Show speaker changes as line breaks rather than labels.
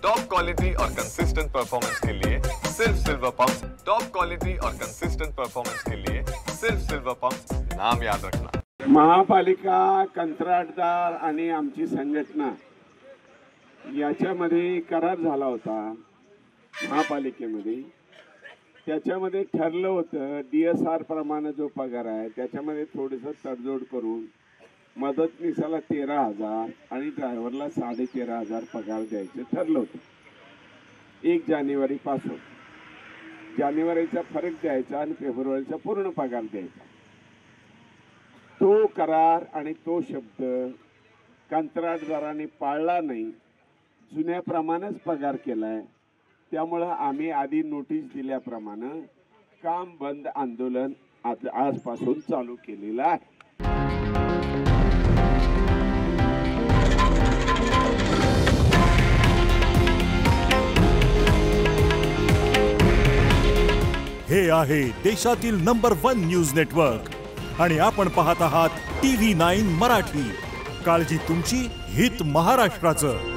Top quality और consistent performance के लिए सिर्फ सिल्वर पंप्स। टॉप क्वालिटी और कंसिस्टेंट परफॉर्मेंस के लिए सिर्फ सिल्वर पंप्स, नाम याद रखना।
महापालिका, कंत्राटदार आणि आमची संघटना याच्यामध्ये करार झाला होता महापालिकेमध्ये। त्याच्यामध्ये ठरलं होतं DSR प्रमाणे जो पगार आहे त्याच्यामध्ये थोडंसं तडजोड करून मदतनीसाला 13,000 आणि ड्रायव्हरला 13,500 पगार द्यायचं ठरलं होतं। 1 जानेवारी पासून जानेवारीचा फरक द्यायचा आणि फेब्रुवारीचा पूर्ण पगार द्यायचा। तो करार आणि तो शब्द कंत्राटदारांनी पाळला नाही, जुन्याप्रमाणेच पगार केलाय। त्यामुळे आम्ही आधी नोटीस दिल्याप्रमाणे काम बंद आंदोलन आजपासून चालू केलेलं आहे।
हे आहे देशातील नंबर 1 न्यूज नेटवर्क आणि आपण पाहत आहात TV9 मराठी। काळजी तुमची, हित महाराष्ट्राचं।